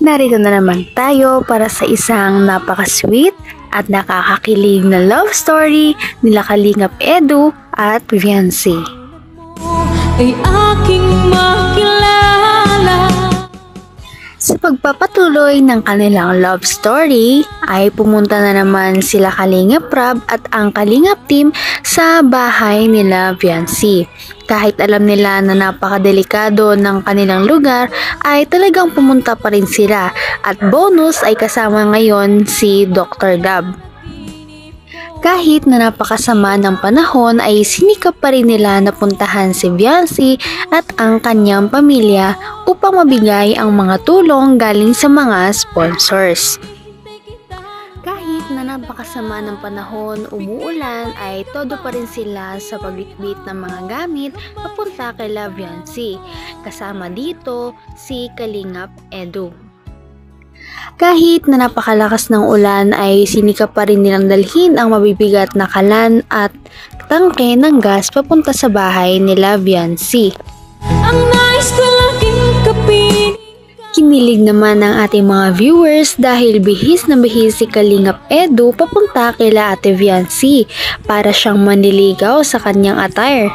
Narito na naman tayo para sa isang napaka-sweet at nakakakilig na love story nila Kalingap Edu at Viancy. Ay aking makilala. Sa pagpapatuloy ng kanilang love story ay pumunta na naman sila Kalingap Rab at ang Kalingap team sa bahay nila Viancy. Kahit alam nila na napakadelikado ng kanilang lugar ay talagang pumunta pa rin sila at bonus ay kasama ngayon si Dr. Gab. Kahit na napakasama ng panahon ay sinikap pa rin nila na puntahan si Viancy at ang kanyang pamilya upang mabigay ang mga tulong galing sa mga sponsors. Kahit na napakasama ng panahon, umuulan ay todo pa rin sila sa pagbitbit ng mga gamit papunta kay Viancy. Kasama dito si Kalingap Edu. Kahit na napakalakas ng ulan ay sinikap pa rin nilang dalhin ang mabibigat na kalan at tangke ng gas papunta sa bahay nila Viancy. Ang nais ko laging kapiling. Kinilig naman ng ating mga viewers dahil bihis na bihis si Kalingap Edu papunta kila Ate Viancy para siyang manliligaw sa kanyang attire.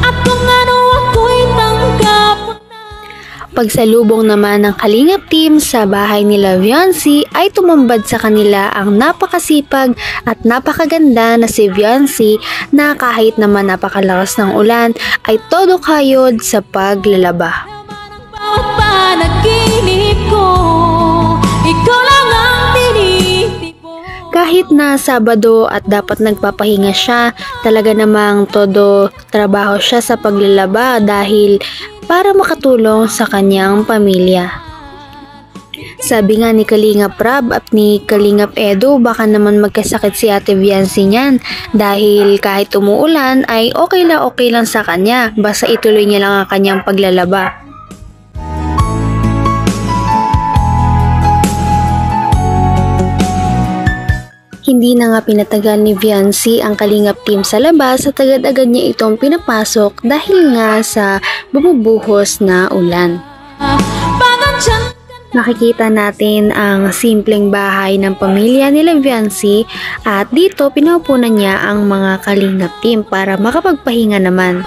At kung ano ako'y tanggap. Pagsalubong naman ng Kalingap team sa bahay nila Viancy ay tumambad sa kanila ang napakasipag at napakaganda na si Viancy na kahit naman napakalakas ng ulan ay todo kayod sa paglalaba. Bawat panaginip ko, ikaw lang ang tinitipo. Kahit na Sabado at dapat nagpapahinga siya, talaga namang todo trabaho siya sa paglalaba dahil para makatulong sa kanyang pamilya. Sabi nga ni Kalingap Rab at ni Kalingap Edu, baka naman magkasakit si Ate Viancy niyan dahil kahit umuulan ay okay lang sa kanya, basta ituloy niya lang ang kanyang paglalaba. Hindi na nga pinatagal ni Viancy ang Kalingap team sa labas at agad-agad niya itong pinapasok dahil nga sa bumubuhos na ulan. Nakikita natin ang simpleng bahay ng pamilya nila Viancy at dito pinaupunan niya ang mga Kalingap team para makapagpahinga naman.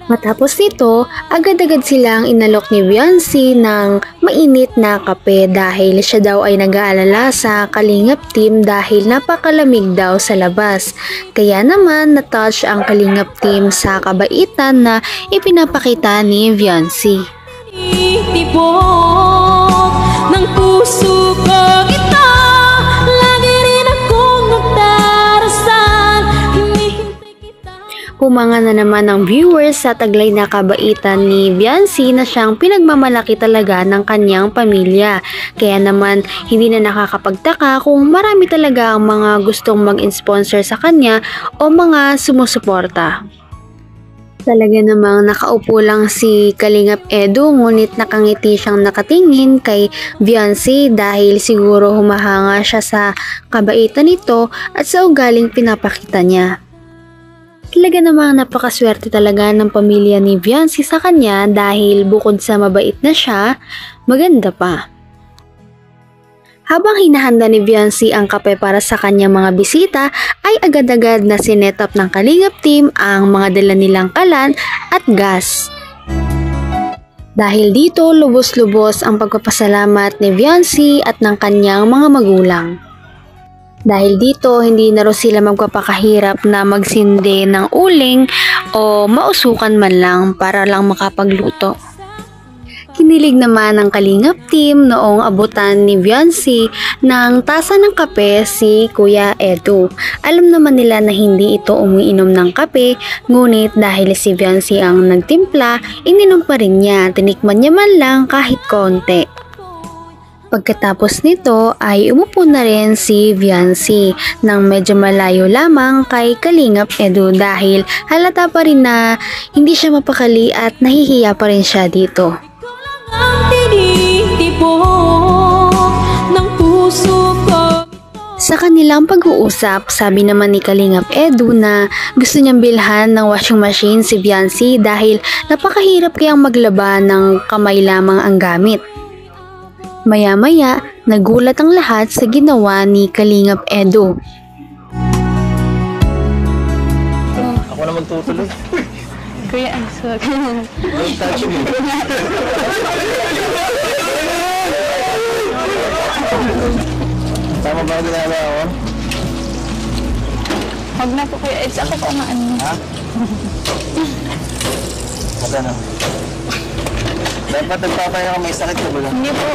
Matapos nito, agad-agad silang inalok ni Viancy ng mainit na kape dahil siya daw ay nag-aalala sa Kalingap team dahil napakalamig daw sa labas. Kaya naman na-touch ang Kalingap team sa kabaitan na ipinapakita ni Viancy. Tibok ng puso ko ito, lagi rin akong nagdarasal. Hinihintay kita. Humanga na naman ang viewers sa taglay na kabaitan ni Viancy na siyang pinagmamalaki talaga ng kanyang pamilya. Kaya naman hindi na nakakapagtaka kung marami talaga ang mga gustong mag-sponsor sa kanya o mga sumusuporta. Talaga namang nakaupo lang si Kalingap Edu ngunit nakangiti siyang nakatingin kay Viancy dahil siguro humahanga siya sa kabaitan nito at sa ugaling pinapakita niya. Talaga namang napakaswerte talaga ng pamilya ni Viancy sa kanya dahil bukod sa mabait na siya, maganda pa. Habang hinahanda ni Viancy ang kape para sa kanyang mga bisita, ay agad-agad na sinetap ng Kalingap team ang mga dala nilang kalan at gas. Dahil dito, lubos-lubos ang pagpapasalamat ni Viancy at ng kanyang mga magulang. Dahil dito, hindi na rin sila magpapakahirap na magsindi ng uling o mausukan man lang para lang makapagluto. Kinilig naman ng Kalingap team noong abutan ni Viancy ng tasa ng kape si Kuya Edu. Alam naman nila na hindi ito umiinom ng kape, ngunit dahil si Viancy ang nagtimpla, ininom pa rin niya, tinikman niya man lang kahit konti. Pagkatapos nito ay umupo na rin si Viancy nang medyo malayo lamang kay Kalingap Edu dahil halata pa rin na hindi siya mapakali at nahihiya pa rin siya dito. Ang tinitibok ng puso ko ito. Sa kanilang pag-uusap, sabi naman ni Kalingap Edu na gusto niyang bilhan ng washing machine si Viancy dahil napakahirap kayang maglaba ng kamay lamang ang gamit. Maya-maya, nagulat ang lahat sa ginawa ni Kalingap Edu. Ako na magtutuloy. Kuya, ang swag. Don't touch me. Tama ba ang ginagawa ko? Huwag na po kuya, it's ako po ang ano. Ha? At ano? Dapat nagpapaya ka, may sakit ka ba lang? Hindi po.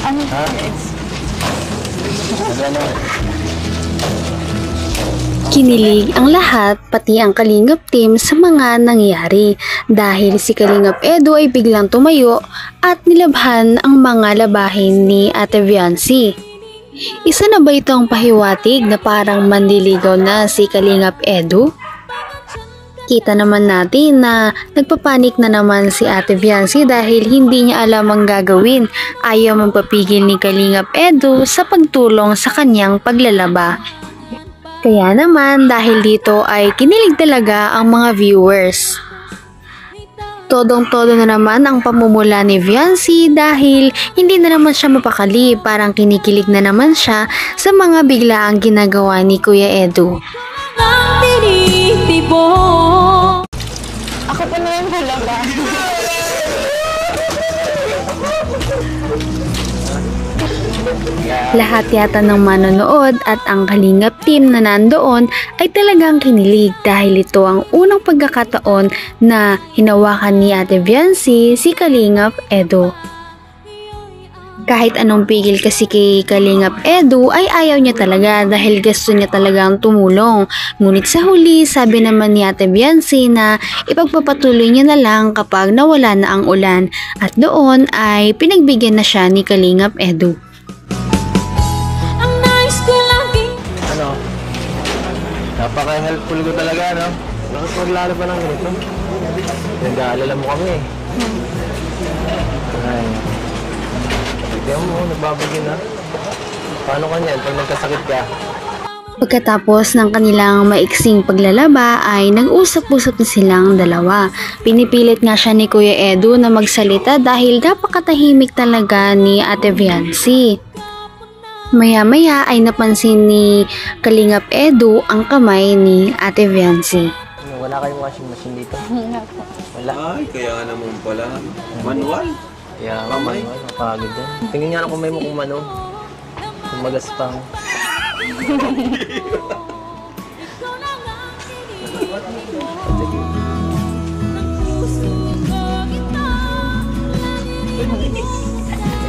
Ano Ha? po, it's... At ano? Kinilig ang lahat, pati ang Kalingap team sa mga nangyari dahil si Kalingap Edu ay biglang tumayo at nilabhan ang mga labahin ni Ate Viancy. Isa na ba itong pahiwatig na parang manliligaw na si Kalingap Edu? Kita naman natin na nagpapanik na naman si Ate Viancy dahil hindi niya alam ang gagawin. Ayaw magpapigil ni Kalingap Edu sa pagtulong sa kanyang paglalaba. Kaya naman dahil dito ay kinilig talaga ang mga viewers. Todong-todo na naman ang pamumula ni Viancy dahil hindi na naman siya mapakali, parang kinikilig na naman siya sa mga biglaang ginagawa ni Kuya Edu. Ang tinitibo. Ako po na yung hulaga. Lahat yata ng manonood at ang Kalingap team na nandoon ay talagang kinilig dahil ito ang unang pagkakataon na hinawakan ni Ate Viancy si Kalingap Edu. Kahit anong pigil kasi kay Kalingap Edu ay ayaw niya talaga dahil gusto niya talagang tumulong. Ngunit sa huli, sabi naman ni Ate Viancy na ipagpapatuloy niya na lang kapag nawala na ang ulan at doon ay pinagbigyan na siya ni Kalingap Edu. Ang nais ko laging Ano? Napaka-helpful ko talaga, no? Bakit maglalo pa ng ganito? Nag-aalala mo kami, eh. Ay. Tignan mo, nagbabagin, ha? Paano ka niyan pag nagkasakit ka? Pagkatapos ng kanilang maiksing paglalaba ay nag-usap-usap na silang dalawa. Pinipilit nga siya ni Kuya Edu na magsalita dahil napakatahimik talaga ni Ate Viancy. Maya-maya ay napansin ni Kalingap Edu ang kamay ni Ate Viancy. Wala kayong washing machine dito? Wala po. Wala. Ay, kaya nga naman pala. Manual. Kaya Kamay. mapagod din. Tingin nga ng kamay mo kung ano. Kung magaspang. Ay,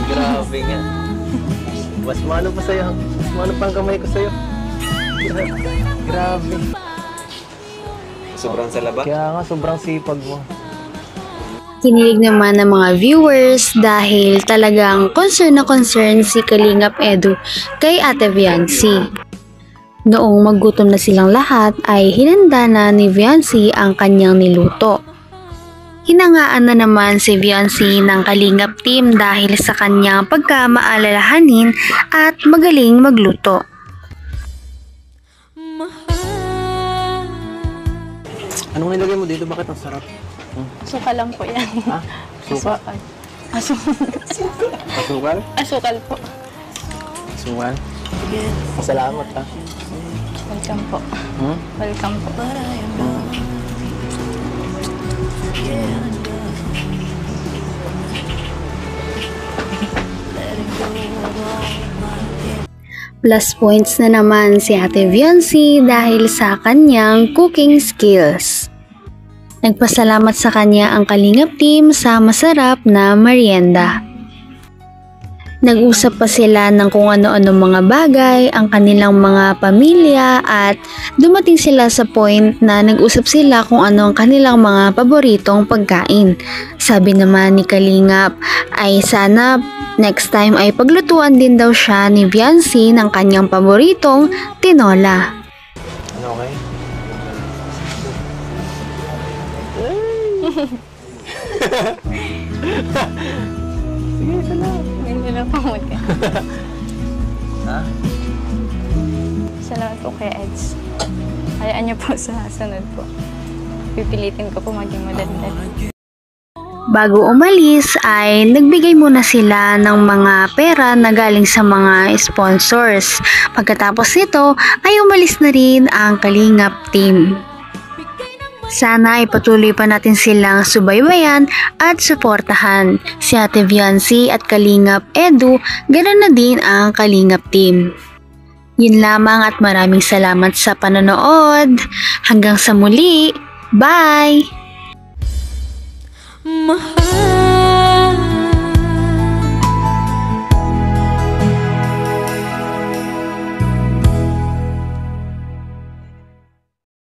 grabe nga. Mas mano pa sa'yo. Mas mano pa ang kamay ko sa'yo. Grabe. Sobrang salaba. Kaya nga sobrang sipag mo. Kinilig naman ng mga viewers dahil talagang concern na concern si Kalingap Edu kay Ate Viancy. Noong maggutom na silang lahat ay hinanda na ni Viancy ang kanyang niluto. Hinangaan na naman si Viancy ng Kalingap team dahil sa kanyang pagkamaalalahanin at magaling magluto. mahal. Anong nilagay mo dito? Bakit ang sarap? Asukal lang po yan. Ha? Suka? Asukal? Asukal po. Asukal? Salamat, ha? Welcome po. Hmm? Welcome po. Plus points na naman si Ate Viancy dahil sa kanyang cooking skills. Nagpasalamat sa kanya ang Kalingap team sa masarap na merienda. Nag-usap pa sila ng kung ano-ano mga bagay, ang kanilang mga pamilya at dumating sila sa point na nag-usap sila kung ano ang kanilang mga paboritong pagkain. Sabi naman ni Kalingap ay sana next time ay paglutuan din daw siya ni Viancy ng kanyang paboritong tinola. Ano, okay? Sige, salamat. na po muna. Ha? Salamat po kay Eds. Hayaan niyo po sa sunod po. Pipilitin ko po maging madaldal. Bago umalis ay nagbigay muna sila ng mga pera na galing sa mga sponsors. Pagkatapos nito ay umalis na rin ang Kalingap team. Sana ay patuloy pa natin silang subaybayan at suportahan. Si Ate Viancy at Kalingap Edu, ganoon na din ang Kalingap team. Yun lamang at maraming salamat sa panonood. Hanggang sa muli. Bye! Mahal